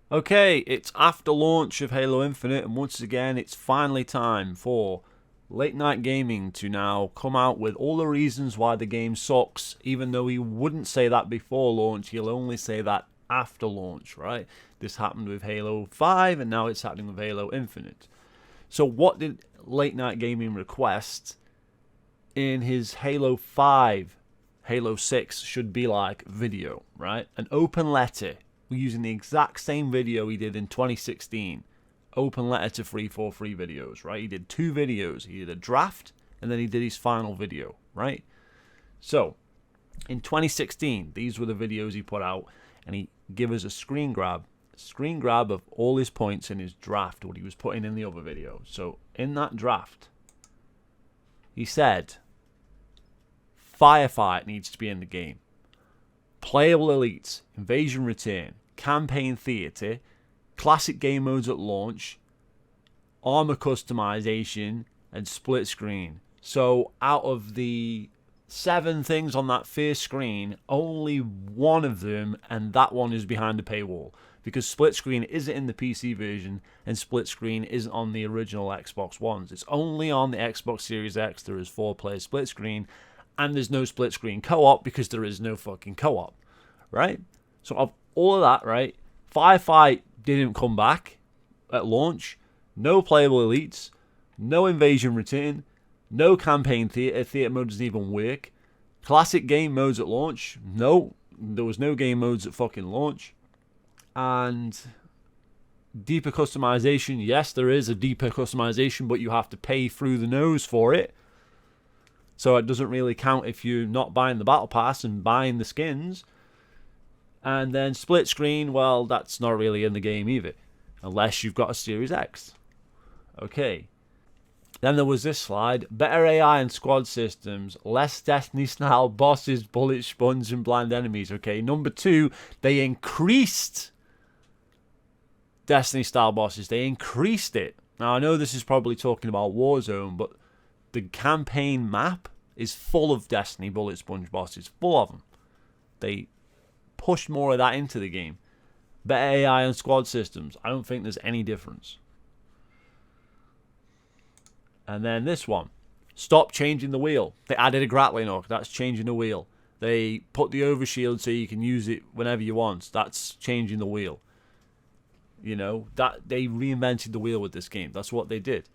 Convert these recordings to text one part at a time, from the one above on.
Okay, it's after launch of Halo Infinite, and once again, it's finally time for Late Night Gaming to now come out with all the reasons why the game sucks, even though he wouldn't say that before launch, he'll only say that after launch, right? This happened with Halo 5, and now it's happening with Halo Infinite. So what did Late Night Gaming request in his Halo 5, Halo 6 should be like video, right? An open letter. We're using the exact same video he did in 2016. Open letter to 343 videos, right? He did 2 videos. He did a draft and then he did his final video, right? So, in 2016, these were the videos he put out, and he gave us a screen grab of all his points in his draft, what he was putting in the other video. So, in that draft, he said, Firefight needs to be in the game. Playable elites, invasion return, campaign theater, classic game modes at launch, armor customization, and split screen. So out of the 7 things on that first screen, only one of them, and that one is behind the paywall, because split screen isn't in the PC version and split screen isn't on the original Xbox Ones. It's only on the Xbox Series X. There is 4-player split screen, and there's no split screen co-op because there is no fucking co-op, right? So of all of that, right, Firefight didn't come back at launch. No playable elites, no invasion return, no campaign theater. Theater mode doesn't even work. Classic game modes at launch. No, there was no game modes at fucking launch. And deeper customization. Yes, there is a deeper customization, but you have to pay through the nose for it. So it doesn't really count if you're not buying the battle pass and buying the skins. And then split screen, well, that's not really in the game either, unless you've got a Series X. Okay. Then there was this slide. Better AI and squad systems. Less Destiny-style bosses, bullet sponge, and blind enemies. Okay. Number 2, they increased Destiny-style bosses. They increased it. Now, I know this is probably talking about Warzone, but the campaign map is full of Destiny bullet sponge bosses. Full of them. They pushed more of that into the game. Better AI and squad systems. I don't think there's any difference. And then this one. Stop changing the wheel. They added a grappling hook. That's changing the wheel. They put the overshield so you can use it whenever you want. That's changing the wheel. You know, that they reinvented the wheel with this game. That's what they did.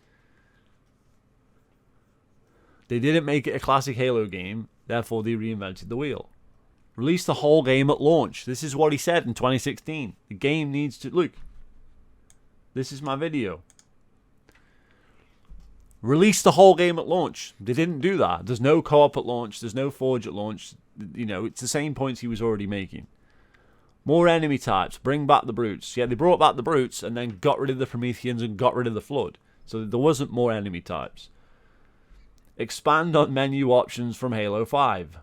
They didn't make it a classic Halo game, therefore they reinvented the wheel. Release the whole game at launch. This is what he said in 2016. The game needs to... Look. This is my video. Release the whole game at launch. They didn't do that. There's no co-op at launch. There's no Forge at launch. You know, it's the same points he was already making. More enemy types. Bring back the brutes. Yeah, they brought back the brutes and then got rid of the Prometheans and got rid of the Flood. So there wasn't more enemy types. Expand on menu options from Halo 5.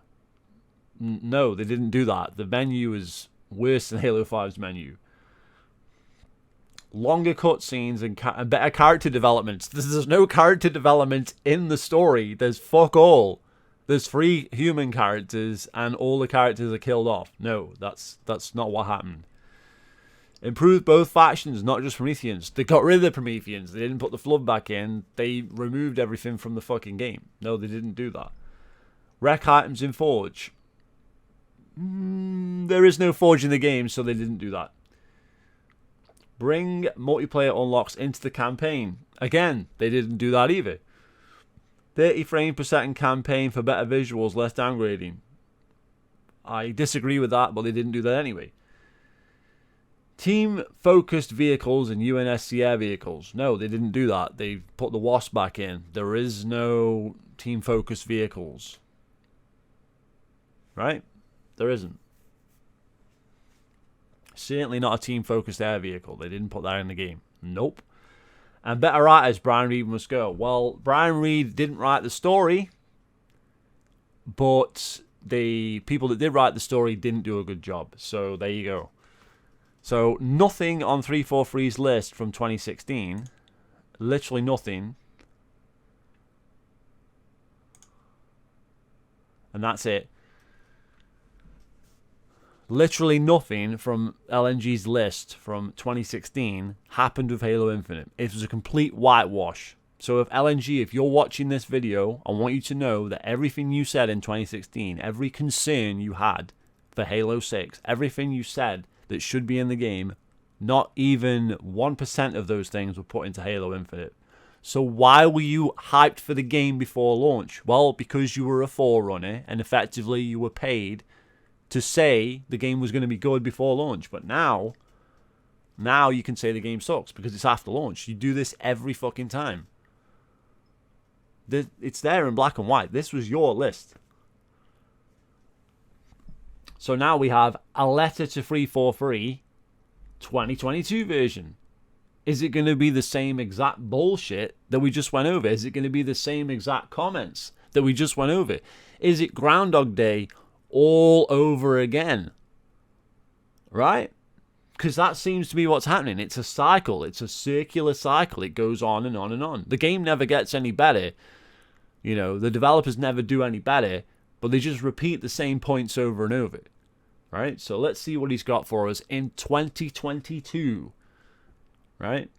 No, they didn't do that. The menu is worse than Halo 5's menu. Longer cutscenes and better character developments. There's no character development in the story. There's fuck all. There's 3 human characters and all the characters are killed off. No, that's not what happened. Improved both factions, not just Prometheans. They got rid of the Prometheans. They didn't put the Flood back in. They removed everything from the fucking game. No, they didn't do that. Rec items in Forge. There is no Forge in the game, so they didn't do that. Bring multiplayer unlocks into the campaign. Again, they didn't do that either. 30 frames per second campaign for better visuals, less downgrading. I disagree with that, but they didn't do that anyway. Team-focused vehicles and UNSC air vehicles. No, they didn't do that. They put the Wasp back in. There is no team-focused vehicles. Right? There isn't. Certainly not a team-focused air vehicle. They didn't put that in the game. Nope. And better writers, Brian Reed must go. Well, Brian Reed didn't write the story, but the people that did write the story didn't do a good job. So there you go. So nothing on 343's list from 2016. Literally nothing. And that's it. Literally nothing from LNG's list from 2016 happened with Halo Infinite. It was a complete whitewash. So if LNG, if you're watching this video, I want you to know that everything you said in 2016, every concern you had for Halo 6, everything you said that should be in the game, not even 1% of those things were put into Halo Infinite. So why were you hyped for the game before launch? Well, because you were a forerunner and effectively you were paid to say the game was going to be good before launch. But now you can say the game sucks because it's after launch. You do this every fucking time. It's there in black and white. This was your list. So now we have a letter to 343 2022 version. Is it going to be the same exact bullshit that we just went over? Is it going to be the same exact comments that we just went over? Is it Groundhog Day all over again? Right? Because that seems to be what's happening. It's a cycle. It's a circular cycle. It goes on and on and on. The game never gets any better. You know, the developers never do any better, but they just repeat the same points over and over. Right? So let's see what he's got for us in 2022. Right?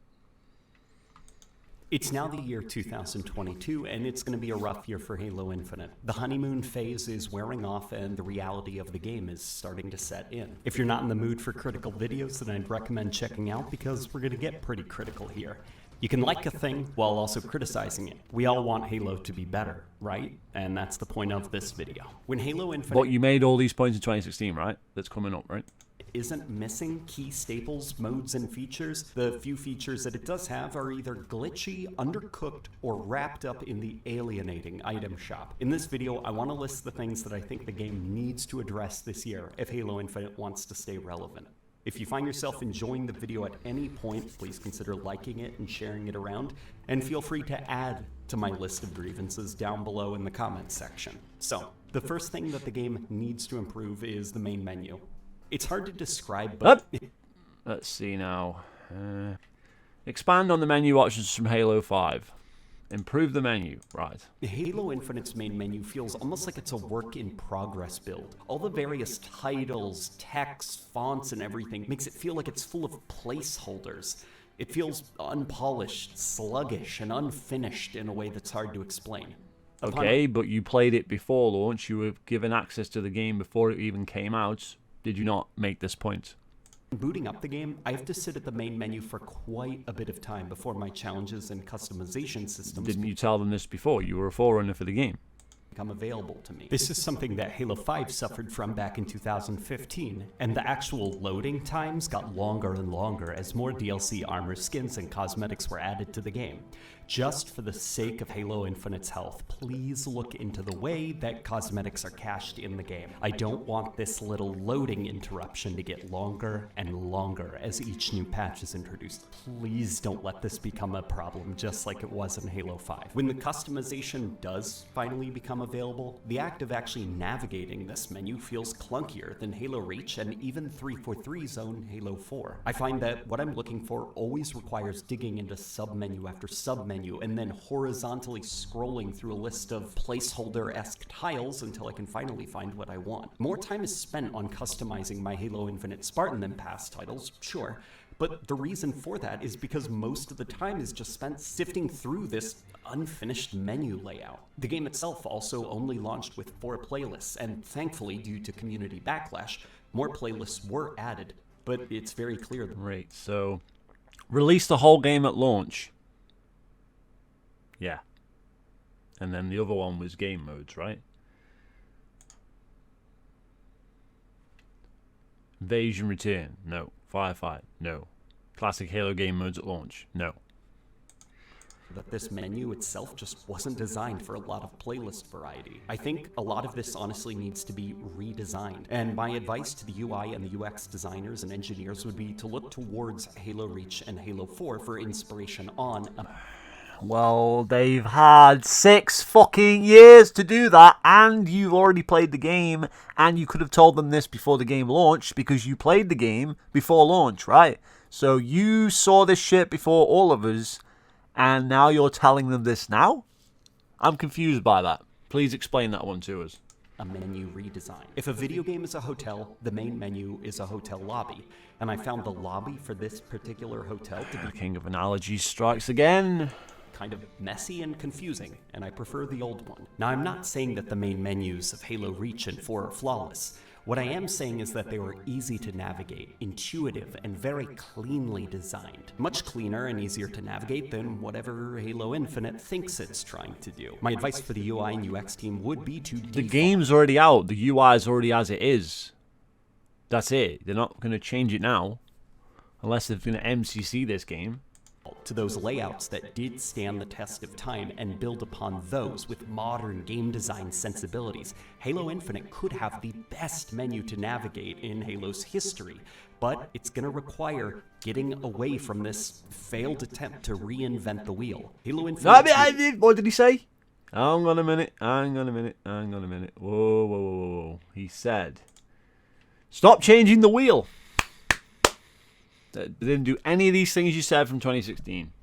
It's now the year 2022, and it's going to be a rough year for Halo Infinite. The honeymoon phase is wearing off, and the reality of the game is starting to set in. If you're not in the mood for critical videos, then I'd recommend checking out, because we're going to get pretty critical here. You can like a thing while also criticizing it. We all want Halo to be better, right? And that's the point of this video. When Halo Infinite... But you made all these points in 2016, right? That's coming up, right? Isn't missing key staples, modes, and features. The few features that it does have are either glitchy, undercooked, or wrapped up in the alienating item shop. In this video, I want to list the things that I think the game needs to address this year if Halo Infinite wants to stay relevant. If you find yourself enjoying the video at any point, please consider liking it and sharing it around, and feel free to add to my list of grievances down below in the comments section. So, the first thing that the game needs to improve is the main menu. It's hard to describe, but... Let's see now. Expand on the menu options from Halo 5. Improve the menu. Right. Halo Infinite's main menu feels almost like it's a work-in-progress build. All the various titles, text, fonts, and everything makes it feel like it's full of placeholders. It feels unpolished, sluggish, and unfinished in a way that's hard to explain. Okay, but you played it before launch. You were given access to the game before it even came out. Did you not make this point? Booting up the game, I have to sit at the main menu for quite a bit of time before my challenges and customization systems... Didn't you tell them this before? You were a forerunner for the game. ...become available to me. This is something that Halo 5 suffered from back in 2015, and the actual loading times got longer and longer as more DLC armor skins and cosmetics were added to the game. Just for the sake of Halo Infinite's health, please look into the way that cosmetics are cached in the game. I don't want this little loading interruption to get longer and longer as each new patch is introduced. Please don't let this become a problem just like it was in Halo 5. When the customization does finally become available, the act of actually navigating this menu feels clunkier than Halo Reach and even 343's own Halo 4. I find that what I'm looking for always requires digging into submenu after submenu and then horizontally scrolling through a list of placeholder-esque tiles until I can finally find what I want. More time is spent on customizing my Halo Infinite Spartan than past titles, sure, but the reason for that is because most of the time is just spent sifting through this unfinished menu layout. The game itself also only launched with 4 playlists, and thankfully, due to community backlash, more playlists were added, but it's very clear that... Right, so release the whole game at launch. Yeah. And then the other one was game modes, right? Invasion Return, no. Firefight, no. Classic Halo game modes at launch, no. That this menu itself just wasn't designed for a lot of playlist variety. I think a lot of this honestly needs to be redesigned, and my advice to the UI and the UX designers and engineers would be to look towards Halo Reach and Halo 4 for inspiration on... Well, they've had 6 fucking years to do that, and you've already played the game, and you could have told them this before the game launched, because you played the game before launch, right? So you saw this shit before all of us, and now you're telling them this now? I'm confused by that. Please explain that one to us. a menu redesign. If a video game is a hotel, the main menu is a hotel lobby. And I found the lobby for this particular hotel to be King of analogies strikes again. kind of messy and confusing, and I prefer the old one. Now, I'm not saying that the main menus of Halo Reach and 4 are flawless. What I am saying is that they were easy to navigate, intuitive, and very cleanly designed. Much cleaner and easier to navigate than whatever Halo Infinite thinks it's trying to do. My advice for the UI and UX team would be to The game's already out. The UI is already as it is. That's it. They're not going to change it now. Unless they're going to MCC this game. To those layouts that did stand the test of time and build upon those with modern game design sensibilities. Halo Infinite could have the best menu to navigate in Halo's history, but it's going to require getting away from this failed attempt to reinvent the wheel. Halo Infinite... What did he say? Hang on a minute. Whoa. He said, stop changing the wheel. They didn't do any of these things you said from 2016.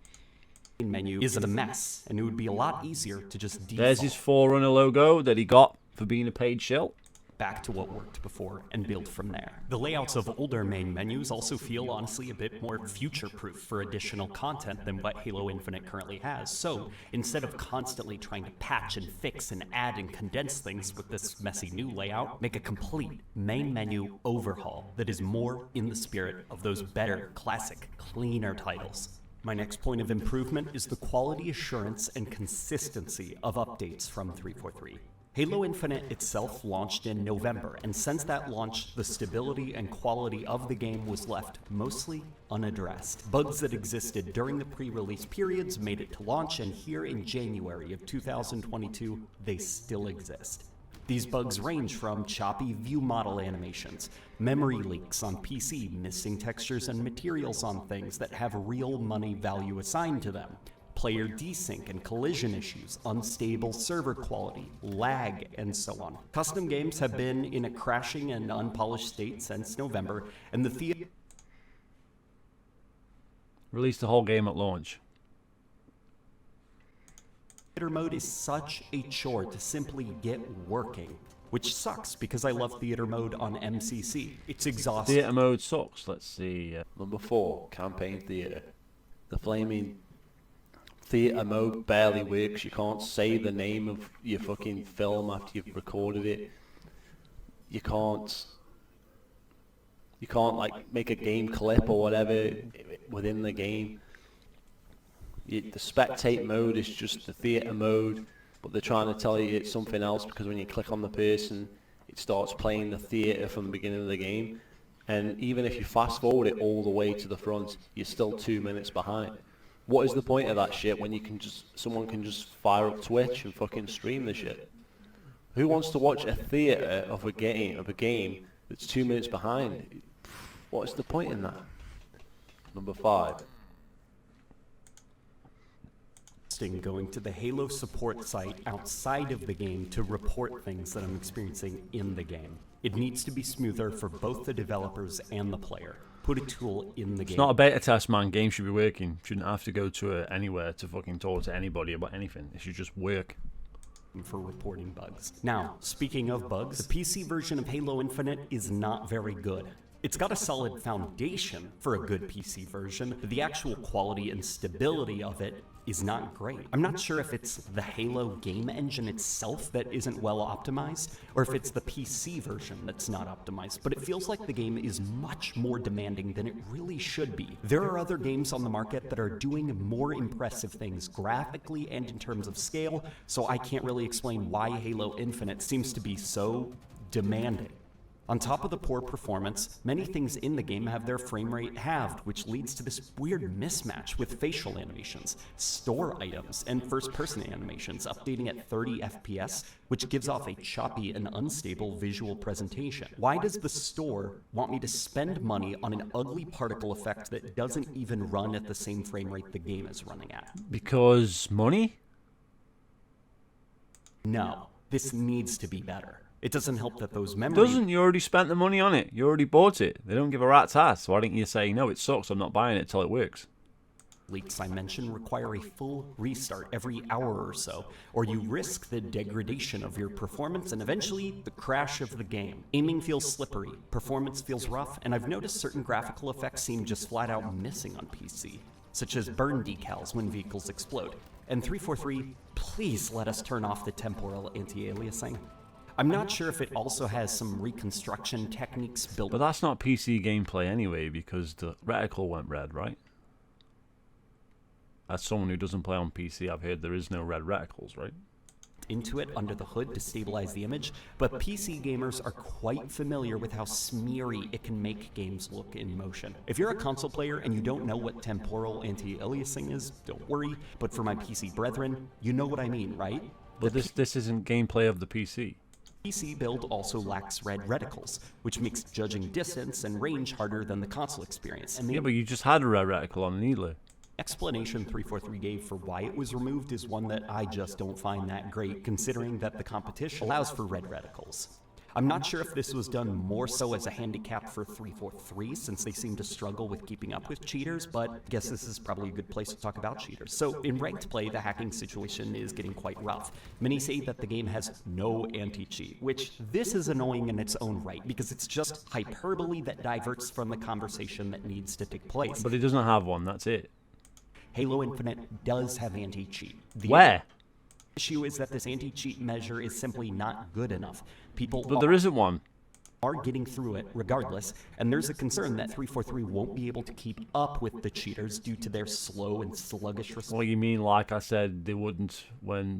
Menu is a mess, and it would be a lot easier to just default. There's his Forerunner logo that he got for being a paid shill. Back to what worked before and build from there. The layouts of older main menus also feel honestly a bit more future-proof for additional content than what Halo Infinite currently has. So instead of constantly trying to patch and fix and add and condense things with this messy new layout, make a complete main menu overhaul that is more in the spirit of those better, classic, cleaner titles. My next point of improvement is the quality assurance and consistency of updates from 343. Halo Infinite itself launched in November, and since that launch, the stability and quality of the game was left mostly unaddressed. Bugs that existed during the pre-release periods made it to launch, and here in January of 2022, they still exist. These bugs range from choppy view model animations, memory leaks on PC, missing textures and materials on things that have real money value assigned to them, player desync and collision issues, unstable server quality, lag, and so on. Custom games have been in a crashing and unpolished state since November, and the theater Released the whole game at launch. mode is such a chore to simply get working, which sucks because I love theater mode on MCC. It's exhausting. Theater mode sucks. Let's see. Number 4, campaign theater. The flaming theater mode barely works. You can't say the name of your fucking film after you've recorded it. You can't like make a game clip or whatever within the game. The spectate mode is just the theater mode, but they're trying to tell you it's something else because when you click on the person, it starts playing the theater from the beginning of the game. And even if you fast forward it all the way to the front, you're still 2 minutes behind. What is the point of that shit when you can someone can just fire up Twitch and fucking stream the shit? Who wants to watch a theater of a game that's 2 minutes behind? What is the point in that? Number 5. Going to the Halo support site outside of the game to report things that I'm experiencing in the game. It needs to be smoother for both the developers and the player. Put a tool in the game. It's not a beta test, man. Game should be working. Shouldn't have to go to anywhere to fucking talk to anybody about anything. It should just work. For reporting bugs. Now, speaking of bugs, the PC version of Halo Infinite is not very good. It's got a solid foundation for a good PC version, but the actual quality and stability of it is not great. I'm not sure if it's the Halo game engine itself that isn't well optimized, or if it's the PC version that's not optimized, but it feels like the game is much more demanding than it really should be. There are other games on the market that are doing more impressive things graphically and in terms of scale, so I can't really explain why Halo Infinite seems to be so demanding. On top of the poor performance, many things in the game have their frame rate halved, which leads to this weird mismatch with facial animations, store items, and first-person animations updating at 30 FPS, which gives off a choppy and unstable visual presentation. Why does the store want me to spend money on an ugly particle effect that doesn't even run at the same frame rate the game is running at? Because money? No, this needs to be better. It doesn't help that those memories... You already spent the money on it. You already bought it. They don't give a rat's ass. Why don't you say, no, it sucks, I'm not buying it till it works? leaks I mentioned require a full restart every hour or so, or you risk the degradation of your performance and eventually the crash of the game. Aiming feels slippery, performance feels rough, and I've noticed certain graphical effects seem just flat out missing on PC, such as burn decals when vehicles explode. And 343, please let us turn off the temporal anti-aliasing. I'm not sure if it also has some reconstruction techniques built. But that's not PC gameplay anyway, because the reticle went red, right? As someone who doesn't play on PC, I've heard there is no red reticles, right? Into it under the hood to stabilize the image, but PC gamers are quite familiar with how smeary it can make games look in motion. If you're a console player and you don't know what temporal anti-aliasing is, don't worry, but for my PC brethren, you know what I mean, right? But this isn't gameplay of the PC. PC build also lacks red reticles, which makes judging distance and range harder than the console experience. And Yeah, but you just had a red reticle on Needler. explanation 343 gave for why it was removed is one that I just don't find that great, considering that the competition allows for red reticles. I'm not sure if this was done more so as a handicap for 343, since they seem to struggle with keeping up with cheaters, but I guess this is probably a good place to talk about cheaters. So in ranked play, the hacking situation is getting quite rough. Many say that the game has no anti-cheat, which this is annoying in its own right, because it's just hyperbole that diverts from the conversation that needs to take place. But it doesn't have one, that's it. Halo Infinite does have anti-cheat. Where? Issue is that this anti-cheat measure is simply not good enough. People But there isn't one. are getting through it regardless, and there's a concern that 343 won't be able to keep up with the cheaters due to their slow and sluggish response. Well, you mean, like I said, they wouldn't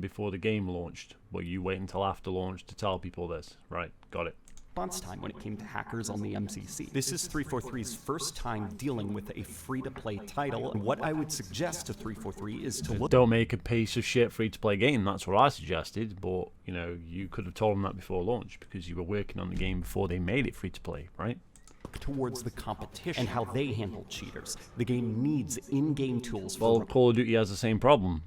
before the game launched, but you wait until after launch to tell people this. Right, got it. Time when it came to hackers on the MCC. This is 343's first time dealing with a free-to-play title, and what I would suggest to 343 is to look. Don't make a piece of shit free-to-play game, that's what I suggested, but, you know, you could have told them that before launch, because you were working on the game before they made it free-to-play, right? Towards the competition and how they handle cheaters. The game needs in-game tools for Well, Call of Duty has the same problem.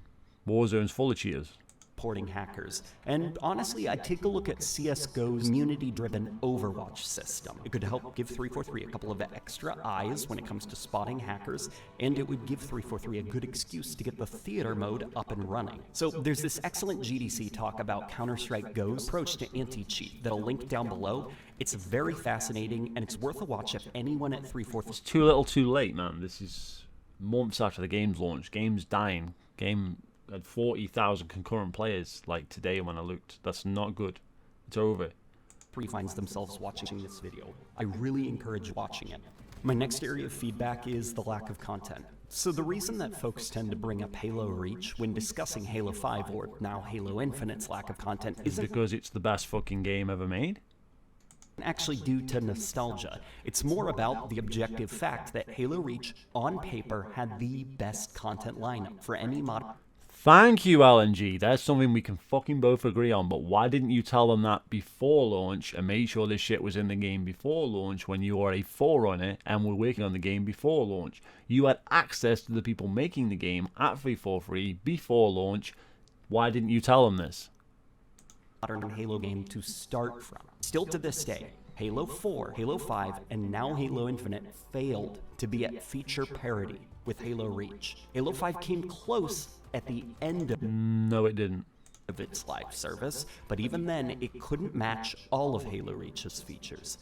Warzone's full of cheaters. reporting hackers. And honestly, I'd take a look at CSGO's community-driven Overwatch system. It could help give 343 a couple of extra eyes when it comes to spotting hackers, and it would give 343 a good excuse to get the theater mode up and running. So there's this excellent GDC talk about Counter-Strike Go's approach to anti-cheat that I'll link down below. It's very fascinating, and it's worth a watch if anyone at 343... It's too little too late, man. This is months after the game's launch. Game's dying. Game had 40,000 concurrent players, like today when I looked. That's not good. It's over. finds themselves watching this video. I really encourage watching it. My next area of feedback is the lack of content. So the reason that folks tend to bring up Halo Reach when discussing Halo 5 or now Halo Infinite's lack of content isn't because it's the best fucking game ever made. Actually due to nostalgia. It's more about the objective fact that Halo Reach, on paper, had the best content lineup for any mod. Thank you, LNG. That's something we can fucking both agree on, but why didn't you tell them that before launch and make sure this shit was in the game before launch when you are a forerunner and were working on the game before launch? You had access to the people making the game at 343 before launch. Why didn't you tell them this? Modern Halo game to start from. Still to this day, Halo 4, Halo 5, and now Halo Infinite failed to be at feature parity with Halo Reach. Halo 5 came close at the end of No, it didn't. its live service, but even then, it couldn't match all of Halo Reach's features.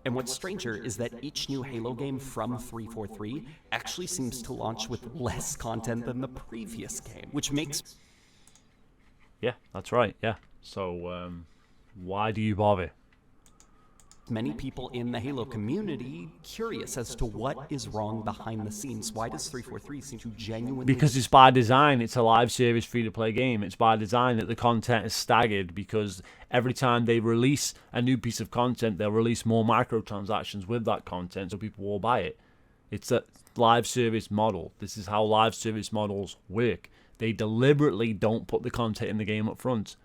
And what's stranger is that each new Halo game from 343 actually seems to launch with less content than the previous game, which makes... Yeah, that's right, yeah. So, why do you bother? Many people in the Halo community curious as to what is wrong behind the scenes. Why does 343 seem to genuinely... Because it's by design. It's a live service free-to-play game. It's by design that the content is staggered because every time they release a new piece of content, they'll release more microtransactions with that content so people will buy it. It's a live service model. This is how live service models work. They deliberately don't put the content in the game up front.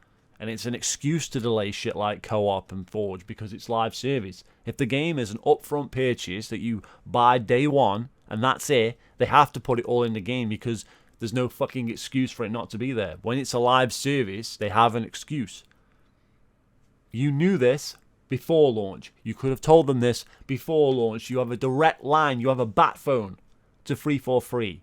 And it's an excuse to delay shit like co-op and Forge because it's live service. If the game is an upfront purchase that you buy day one and that's it, they have to put it all in the game because there's no fucking excuse for it not to be there. When it's a live service, they have an excuse. You knew this before launch. You could have told them this before launch. You have a direct line. You have a bat phone to 343.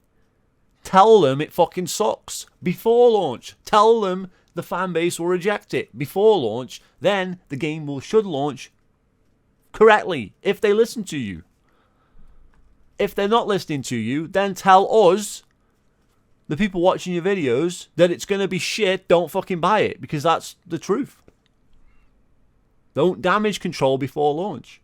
Tell them it fucking sucks before launch. Tell them the fan base will reject it before launch. Then the game should launch correctly if they listen to you. If they're not listening to you, then tell us, the people watching your videos, that it's going to be shit. Don't fucking buy it, because that's the truth. Don't damage control before launch.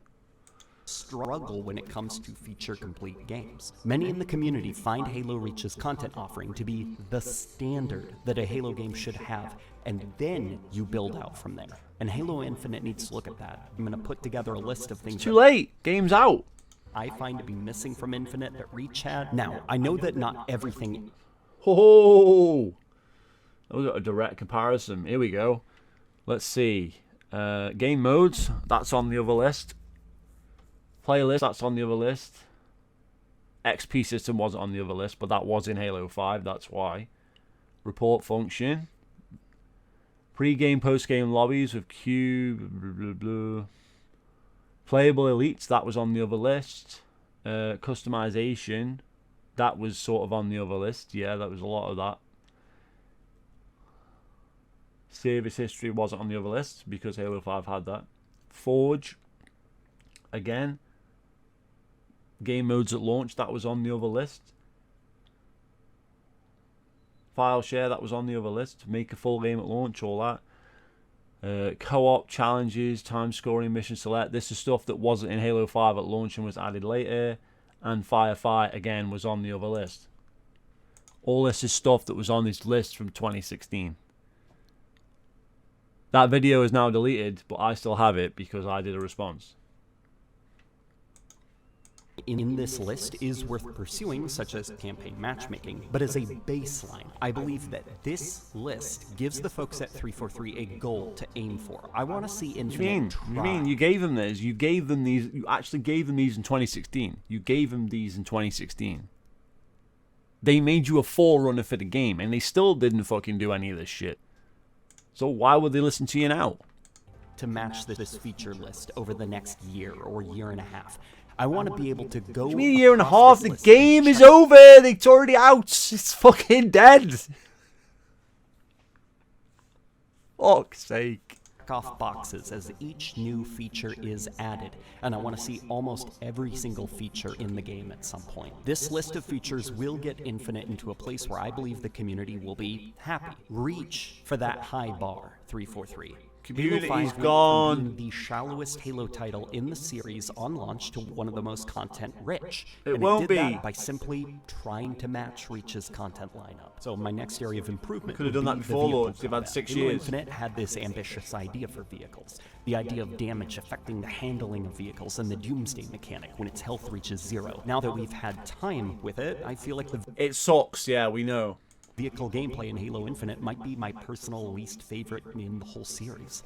Struggle when it comes to feature-complete games. Many in the community find Halo Reach's content offering to be the standard that a Halo game should have, and then you build out from there. And Halo Infinite needs to look at that. I'm going to put together a list of things. It's too late. Game's out. I find to be missing from Infinite that Reach had. Now, I know that not everything... Oh! That was a direct comparison. Here we go. Let's see. Game modes, that's on the other list. Playlist, that's on the other list. XP system wasn't on the other list, but that was in Halo 5, that's why. Report function. Pre-game, post-game lobbies with queue, blah, blah, blah. Playable elites, that was on the other list. Customization, that was sort of on the other list. Yeah, that was a lot of that. Service history wasn't on the other list because Halo 5 had that. Forge, again. Game modes at launch, that was on the other list. File share, that was on the other list. Make a full game at launch, all that. Co-op, challenges, time scoring, mission select. This is stuff that wasn't in Halo 5 at launch and was added later. And Firefight, again, was on the other list. All this is stuff that was on this list from 2016. That video is now deleted, but I still have it because I did a response. In this list is worth pursuing, such as campaign matchmaking, but as a baseline, I believe that this list gives the folks at 343 a goal to aim for. I want to see Infinite try. You mean you gave them this? You gave them these? You actually gave them these in 2016. You gave them these in 2016. They made you a forerunner for the game, and they still didn't fucking do any of this shit. So why would they listen to you now? To match this feature list over the next year or year and a half. I want to be able to go. What do you mean a year and a half? The game is over. It's already out. It's fucking dead. Fuck's sake. Off boxes as each new feature is added, and I want to see almost every single feature in the game at some point. This list of features will get Infinite into a place where I believe the community will be happy. Reach for that high bar, 343. Community's gone. From being the shallowest Halo title in the series on launch to one of the most content-rich. It won't be. That by simply trying to match Reach's content lineup. So my next area of improvement could have done that before launch. They've had 6 years. Infinite had this ambitious idea for vehicles. The idea of damage affecting the handling of vehicles and the doomsday mechanic when its health reaches 0. Now that we've had time with it, I feel like it sucks, yeah, we know. Vehicle gameplay in Halo Infinite might be my personal least favorite in the whole series.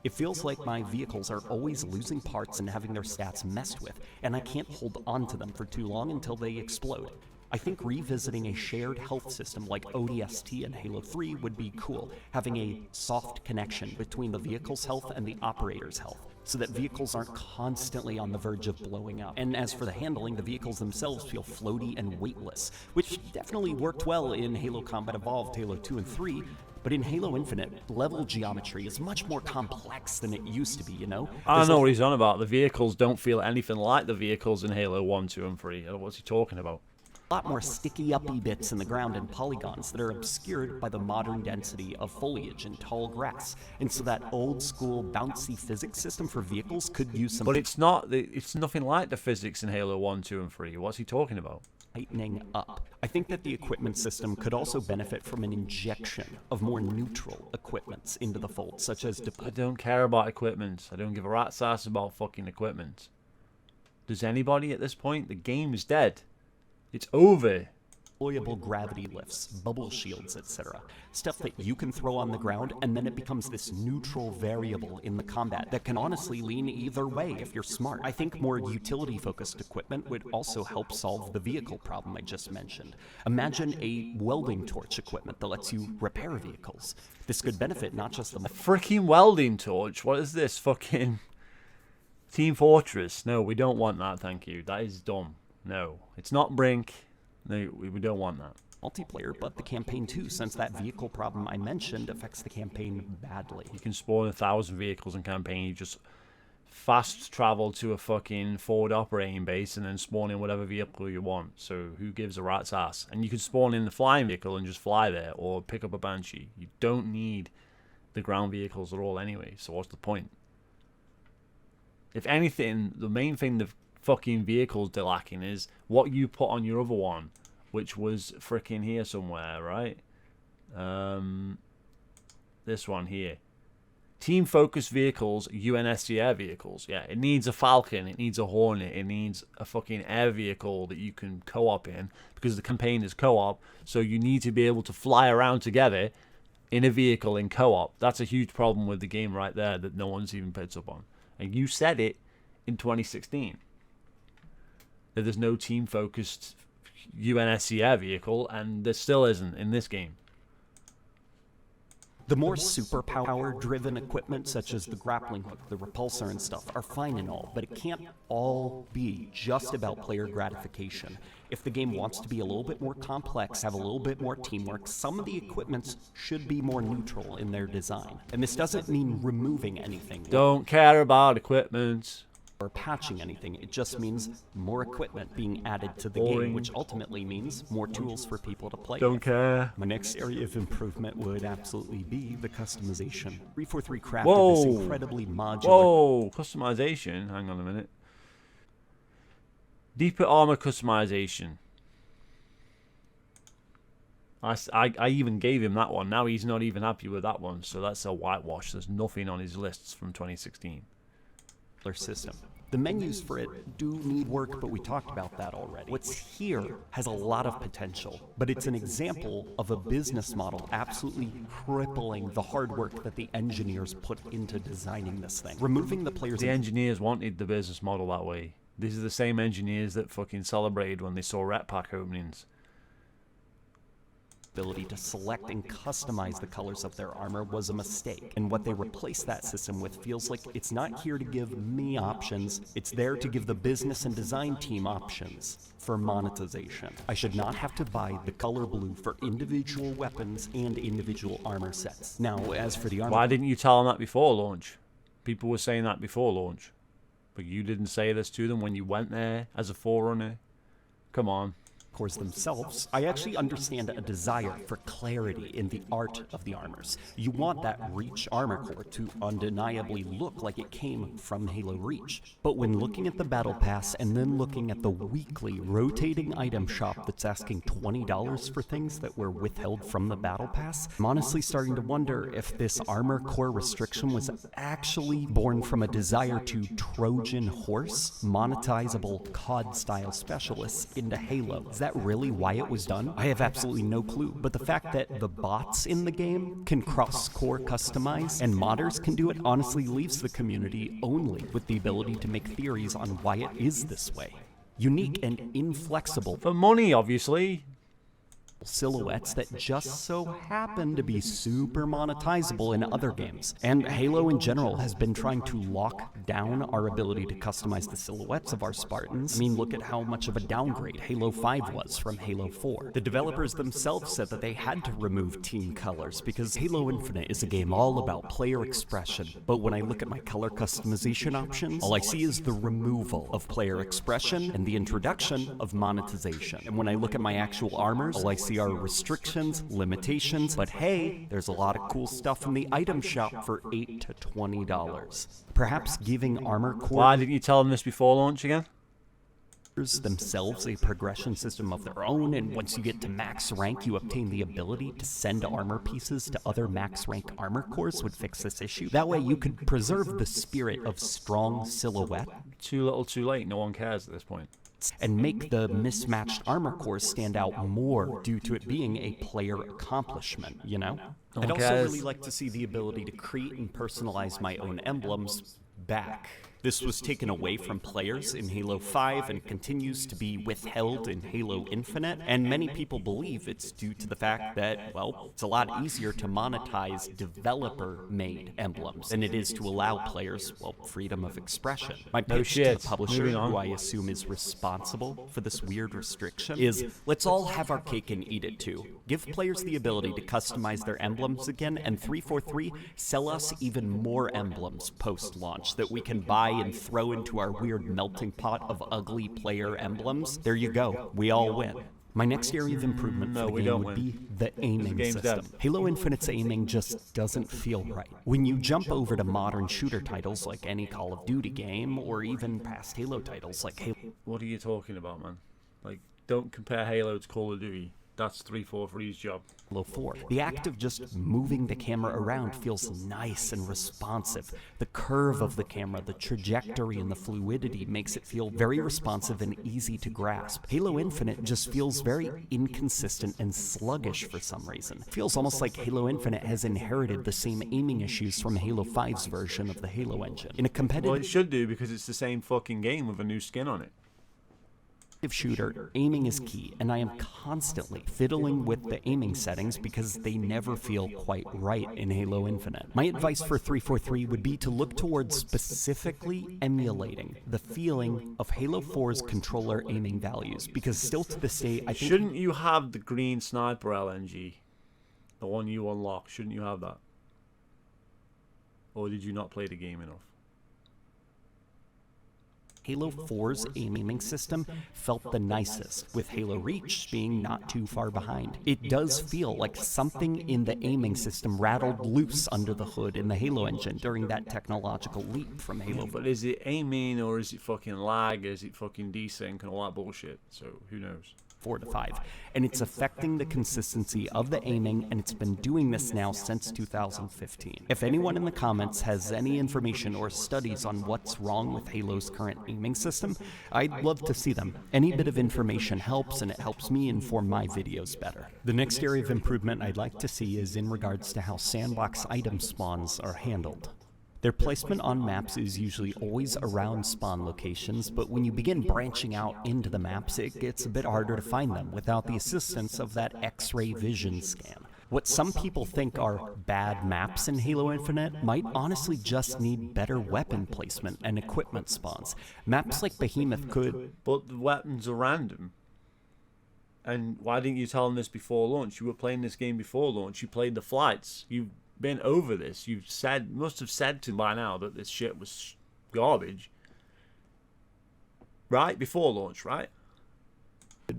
It feels like my vehicles are always losing parts and having their stats messed with, and I can't hold on to them for too long until they explode. I think revisiting a shared health system like ODST in Halo 3 would be cool, having a soft connection between the vehicle's health and the operator's health, so that vehicles aren't constantly on the verge of blowing up. And as for the handling, the vehicles themselves feel floaty and weightless, which definitely worked well in Halo Combat Evolved, Halo 2 and 3, but in Halo Infinite, level geometry is much more complex than it used to be, you know? I don't know what he's on about. The vehicles don't feel anything like the vehicles in Halo 1, 2, and 3. What's he talking about? A lot more sticky uppy bits in the ground and polygons that are obscured by the modern density of foliage and tall grass, and so that old school bouncy physics system for vehicles could use some. But it's nothing like the physics in Halo 1, 2, and 3. What's he talking about? Tightening up. I think that the equipment system could also benefit from an injection of more neutral equipments into the fold, such as. I don't care about equipment. I don't give a rat's ass about fucking equipment. Does anybody at this point? The game is dead. It's over. Deployable gravity lifts, bubble shields, etc. Stuff that you can throw on the ground, and then it becomes this neutral variable in the combat that can honestly lean either way if you're smart. I think more utility-focused equipment would also help solve the vehicle problem I just mentioned. Imagine a welding torch equipment that lets you repair vehicles. This could benefit not just the... A freaking welding torch? What is this? Fucking Team Fortress? No, we don't want that, thank you. That is dumb. No, it's not Brink. No, we don't want that. multiplayer, but the campaign too, since that vehicle problem I mentioned affects the campaign badly. You can spawn 1,000 vehicles in campaign. You just fast travel to a fucking forward operating base and then spawn in whatever vehicle you want. So who gives a rat's ass? And you can spawn in the flying vehicle and just fly there, or pick up a Banshee. You don't need the ground vehicles at all anyway, so what's the point? If anything, the main thing the fucking vehicles they're lacking is what you put on your other one, which was freaking here somewhere, right? This one here. Team focused vehicles, UNSC air vehicles. Yeah, it needs a Falcon, it needs a Hornet, it needs a fucking air vehicle that you can co-op in, because the campaign is co-op, so you need to be able to fly around together in a vehicle in co-op. That's a huge problem with the game right there that no one's even picked up on. And you said it in 2016. That there's no team focused UNSC air vehicle, and there still isn't in this game. The more superpower-driven equipment, such as the grappling hook, the repulsor and stuff, are fine and all, but it can't all be just about player gratification. If the game wants to be a little bit more complex, have a little bit more teamwork, some of the equipments should be more neutral in their design. And this doesn't mean removing anything. Don't care about equipment. Or patching anything. It just means more equipment being added to the game, which ultimately means more tools for people to play Don't with. care. My next area of improvement would absolutely be the customization. 343 crafted this incredibly modular... Whoa, customization. Hang on a minute. Deeper armor customization. I even gave him that one. Now he's not even happy with that one, so that's a whitewash. There's nothing on his lists from 2016. System. The menus for it do need work, but we talked about that already. What's here has a lot of potential, but it's an example of a business model absolutely crippling the hard work that the engineers put into designing this thing. Removing the players... The engineers wanted the business model that way. These are the same engineers that fucking celebrated when they saw Ret Pack openings. Ability to select and customize the colors of their armor was a mistake, and what they replaced that system with feels like it's not here to give me options, it's there to give the business and design team options for monetization. I should not have to buy the color blue for individual weapons and individual armor sets. Now, as for the armor... Why didn't you tell them that before launch? People were saying that before launch, but you didn't say this to them when you went there as a forerunner? Come on. Cores themselves, I actually understand a desire for clarity in the art of the armors. You want that Reach armor core to undeniably look like it came from Halo Reach. But when looking at the Battle Pass and then looking at the weekly rotating item shop that's asking $20 for things that were withheld from the Battle Pass, I'm honestly starting to wonder if this armor core restriction was actually born from a desire to Trojan horse monetizable COD-style specialists into Halo. Is that really why it was done? I have absolutely no clue, but the fact that the bots in the game can cross-core customize and modders can do it honestly leaves the community only with the ability to make theories on why it is this way. Unique and inflexible. For money, obviously. Silhouettes that just so happen to be super monetizable in other games. And Halo in general has been trying to lock down our ability to customize the silhouettes of our Spartans. I mean, look at how much of a downgrade Halo 5 was from Halo 4. The developers themselves said that they had to remove team colors because Halo Infinite is a game all about player expression. But when I look at my color customization options, all I see is the removal of player expression and the introduction of monetization. And when I look at my actual armors, all I see are restrictions, limitations, but hey, there's a lot of cool stuff in the item shop for $8 to $20. Perhaps giving armor core... Why didn't you tell them this before launch again? ...themselves a progression system of their own, and once you get to max rank, you obtain the ability to send armor pieces to other max rank armor cores would fix this issue. That way you could preserve the spirit of strong silhouette. Too little, too late. No one cares at this point. And make the mismatched armor cores stand out more due to it being a player accomplishment, you know? I'd also really like to see the ability to create and personalize my own emblems back. This was taken away from players in Halo 5 and continues to be withheld in Halo Infinite, and many people believe it's due to the fact that, well, it's a lot easier to monetize developer-made emblems than it is to allow players, well, freedom of expression. My pitch to the publisher, who I assume is responsible for this weird restriction, is let's all have our cake and eat it too. Give players the ability to customize their emblems again, and 343 sell us even more emblems post-launch that we can buy and throw into our weird melting pot of ugly player emblems. There you go. We all win. My next area of improvement for the game would be the aiming system. Halo Infinite's aiming just doesn't feel right. When you jump over to modern shooter titles like any Call of Duty game, or even past Halo titles like Halo... What are you talking about, man? Like, don't compare Halo to Call of Duty. That's 343's job. Halo 4. The act of just moving the camera around feels nice and responsive. The curve of the camera, the trajectory, and the fluidity makes it feel very responsive and easy to grasp. Halo Infinite just feels very inconsistent and sluggish for some reason. It feels almost like Halo Infinite has inherited the same aiming issues from Halo 5's version of the Halo engine. In a competitive... Well, it should do, because it's the same fucking game with a new skin on it. Shooter, aiming is key, and I am constantly fiddling with the aiming settings because they never feel quite right in Halo Infinite. My advice for 343 would be to look towards specifically emulating the feeling of Halo 4's controller aiming values, because still to this day, I think... Shouldn't you have the green sniper LNG? The one you unlock, shouldn't you have that? Or did you not play the game enough? Halo 4's aiming system felt the nicest, with Halo Reach being not too far behind. It does feel like something in the aiming system rattled loose under the hood in the Halo engine during that technological leap from Halo 4. But is it aiming, or is it fucking lag, is it fucking desync and all that bullshit? So, who knows? 4 to 5, and it's affecting the consistency of the aiming, and it's been doing this now since 2015. If anyone in the comments has any information or studies on what's wrong with Halo's current aiming system, I'd love to see them. Any bit of information helps, and it helps me inform my videos better. The next area of improvement I'd like to see is in regards to how sandbox item spawns are handled. Their placement on maps is usually always around spawn locations, but when you begin branching out into the maps, it gets a bit harder to find them without the assistance of that X-ray vision scan. What some people think are bad maps in Halo Infinite might honestly just need better weapon placement and equipment spawns. Maps like Behemoth could... But the weapons are random. And why didn't you tell them this before launch? You were playing this game before launch. You played the flights. You've been over this. You've said, must have said to by now that this shit was garbage, right? Before launch, right?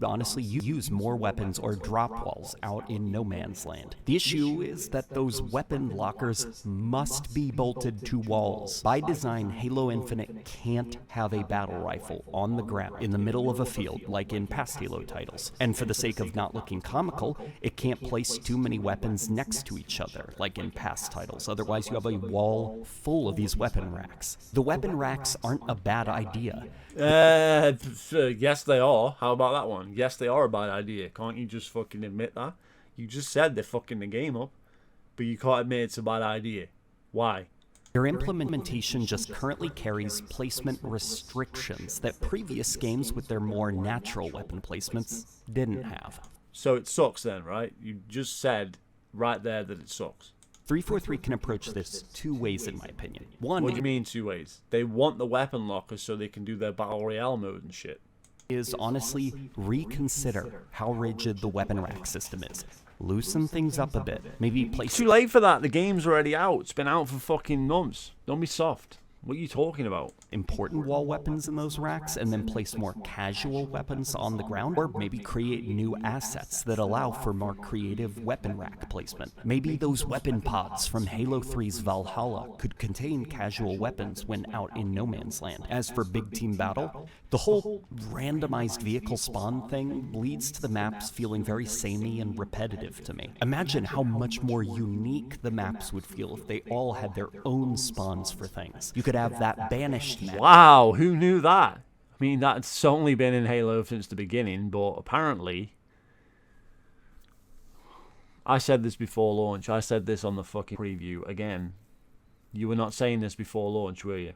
Honestly, you use more weapons or drop walls out in no man's land. The issue is that those weapon lockers must be bolted to walls. By design, Halo Infinite can't have a battle rifle on the ground in the middle of a field like in past Halo titles. And for the sake of not looking comical, it can't place too many weapons next to each other like in past titles. Otherwise, you have a wall full of these weapon racks. The weapon racks aren't a bad idea. Yes they are. How about that one? Yes, they are a bad idea. Can't you just fucking admit that? You just said they're fucking the game up, but you can't admit it's a bad idea. Why? Their implementation just currently carries placement restrictions that previous games with their more natural weapon placements didn't have. So it sucks then, right? You just said right there that it sucks. 343 can approach this 2 ways, in my opinion. One, what do you mean 2 ways? They want the weapon lockers so they can do their battle royale mode and shit. Is honestly reconsider how rigid the weapon rack system is. Loosen things up a bit. Maybe place... Too late for that. The game's already out. It's been out for fucking months. Don't be soft. What are you talking about? Important wall weapons in those racks, and then place more casual weapons on the ground, or maybe create new assets that allow for more creative weapon rack placement. Maybe those weapon pods from Halo 3's Valhalla could contain casual weapons when out in no man's land. As for big team battle, the whole randomized vehicle spawn thing leads to the maps feeling very samey and repetitive to me. Imagine how much more unique the maps would feel if they all had their own spawns for things. You could have that banished map. Wow, who knew that? I mean, that's only been in Halo since the beginning, but apparently... I said this before launch. I said this on the fucking preview again. You were not saying this before launch, were you?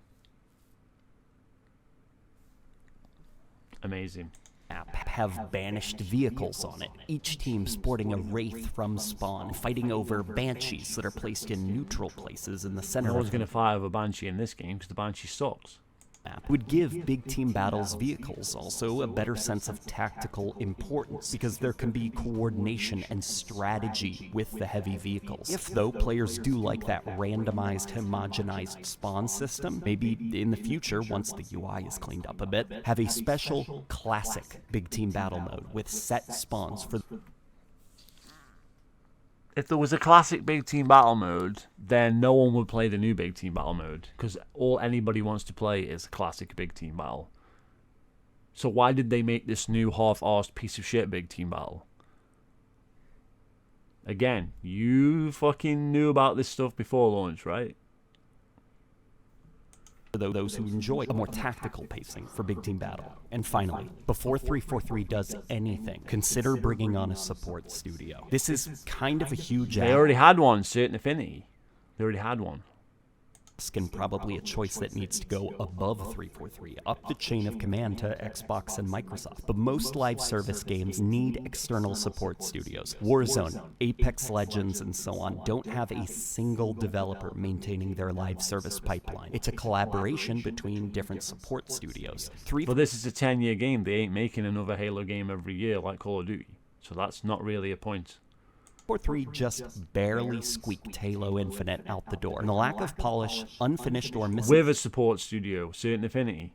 Amazing. Map have banished vehicles on it, each team sporting a wraith from spawn, fighting over banshees that are placed in neutral places in the center. No one's going to fight over Banshee in this game because the Banshee sucks. Map would give big team battles vehicles also a better sense of tactical importance because there can be coordination and strategy with the heavy vehicles. If, though, players do like that randomized, homogenized spawn system, maybe in the future, once the UI is cleaned up a bit, have a special classic big team battle mode with set spawns for... If there was a classic big team battle mode, then no one would play the new big team battle mode because all anybody wants to play is a classic big team battle. So why did they make this new half-arsed piece of shit big team battle? Again, you fucking knew about this stuff before launch, right? Those who enjoy a more tactical pacing for big team battle. And finally, before 343 does anything, consider bringing on a support studio. This is kind of a huge They already had one, Certain Affinity. They already had one. And probably a choice that needs to go above 343, up the chain of command to Xbox and Microsoft. But most live service games need external support studios. Warzone, Apex Legends, and so on don't have a single developer maintaining their live service pipeline. It's a collaboration between different support studios. But this is a 10-year game. They ain't making another Halo game every year like Call of Duty. So that's not really a point. 343 just barely squeaked Halo Infinite out the door. And the lack of polish, unfinished or missing... With a support studio, Certain Affinity.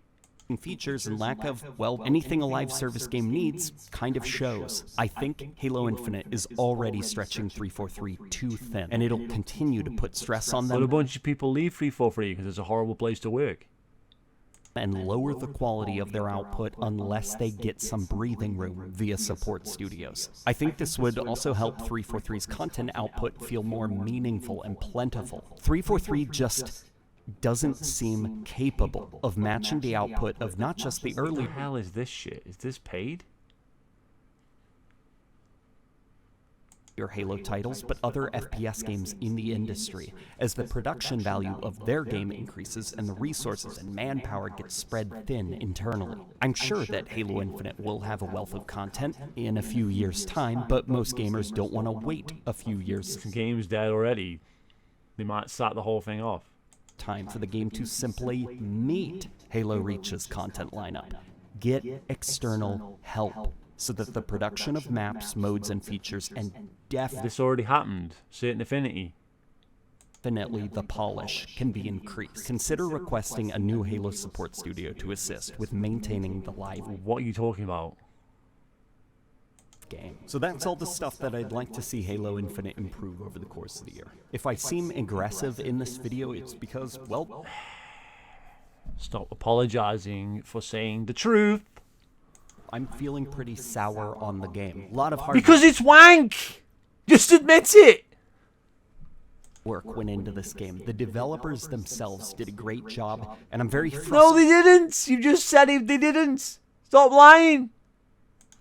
...features and lack of, well, anything a live service game needs kind of shows. I think Halo Infinite is already stretching 343 too thin, and it'll continue to put stress on them. But a bunch of people leave 343 because it's a horrible place to work. And lower the quality of their output unless they get some breathing room via support studios. I think this would also help 343's content output feel more meaningful and plentiful. 343 just doesn't seem capable of matching the output of not just the early... What the hell is this shit? Is this paid? Your Halo titles, but other FPS games in the industry, as the production value of their game increases and the resources and manpower get spread thin internally. I'm sure that Halo Infinite will have a wealth of content in a few years' time, but most gamers don't want to wait a few years. The game's dead already. They might start the whole thing off. Time for the game to simply meet Halo Reach's content lineup. Get external help, so that the production of maps, modes, and features, and This already happened. Certain Affinity. definitely the polish can be increased. Consider requesting a new Halo support studio to assist with maintaining the live What are you talking about? game. So that's all the stuff that I'd like to see Halo Infinite improve over the course of the year. If I seem aggressive in this video, it's because, well... Stop apologizing for saying the truth. I'm feeling pretty sour on the game. A lot of hard Because it's wank! Just admit it! work went into this game. The developers themselves did a great job, and I'm very No, they didn't! You just said it, they didn't! Stop lying!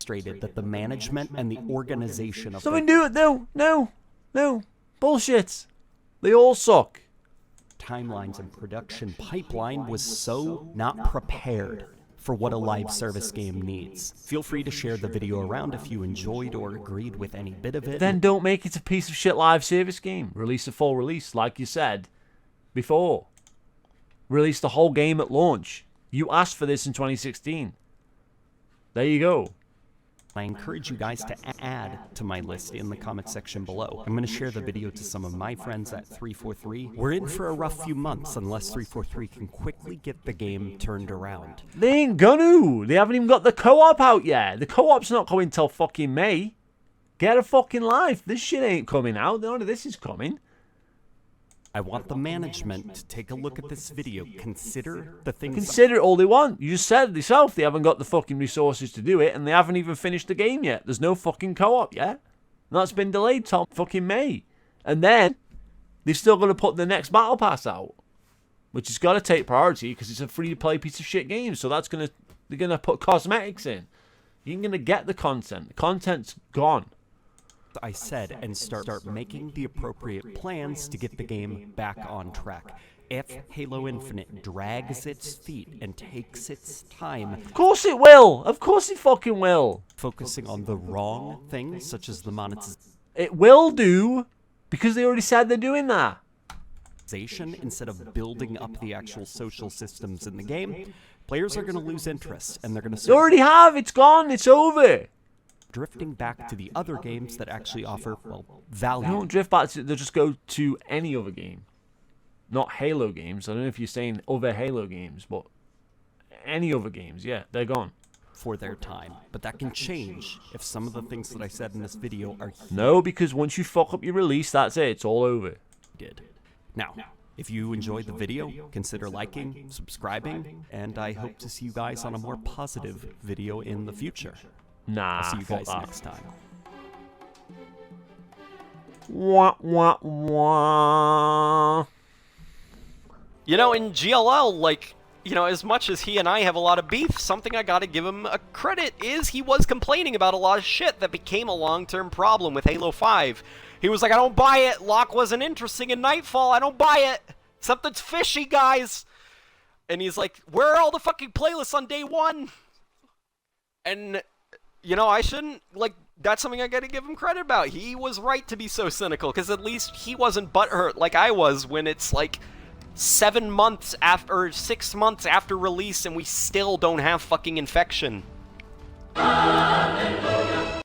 frustrated that the management and the organization of Someone do it! No! Bullshit! They all suck. timelines and production pipeline was so not prepared for what a live service game needs. Feel free to share the video around if you enjoyed or agreed with any bit of it. Then don't make it a piece of shit live service game. Release a full release, like you said before. Release the whole game at launch. You asked for this in 2016. There you go. I encourage you guys to add to my list in the comment section below. I'm going to share the video to some of my friends at 343. We're in for a rough few months unless 343 can quickly get the game turned around. They ain't gonna. They haven't even got the co-op out yet. The co-op's not coming till fucking May. Get a fucking life. This shit ain't coming out. None of this is coming. I want the management to take a look at this video. Consider the things... Consider it all they want. You just said it yourself. They haven't got the fucking resources to do it, and they haven't even finished the game yet. There's no fucking co-op yet. And that's been delayed till fucking May. And then, they've still got to put the next battle pass out. Which has got to take priority, because it's a free-to-play piece of shit game. So that's going to... They're going to put cosmetics in. You ain't going to get the content. The content's gone. I said, and start making the appropriate plans to get the game back on track. if Halo Infinite drags its feet and takes its time, Of course it will. Of course it fucking will. focusing on the wrong things, such as the monetization It will do, because they already said they're doing that. instead of building up the actual social systems in the game, players are going to lose interest, and they're going They to already have. It's gone. It's over. drifting back to the other games that actually offer, well, They value. don't drift back to. They'll just go to any other game, not Halo games. I don't know if you're saying other Halo games, but any other games. Yeah, they're gone. For their time. But that can change if some of the things that I said in this video are No, because once you fuck up your release, that's it. It's all over. heated. Now, if you enjoyed the video, consider liking, subscribing, and I hope to see you guys on a more positive video in the future. Nah, I'll see you fuck guys that. next time. Wah, wah, wah. You know, in GLL, like, you know, as much as he and I have a lot of beef, something I gotta give him a credit is he was complaining about a lot of shit that became a long-term problem with Halo 5. He was like, I don't buy it, Locke wasn't interesting in Nightfall, I don't buy it, something's fishy, guys! And he's like, where are all the fucking playlists on day one? And, you know, I shouldn't, like, that's something I gotta give him credit about. He was right to be so cynical, because at least he wasn't butthurt like I was when it's like 7 months after, or 6 months after release and we still don't have fucking infection. Hallelujah.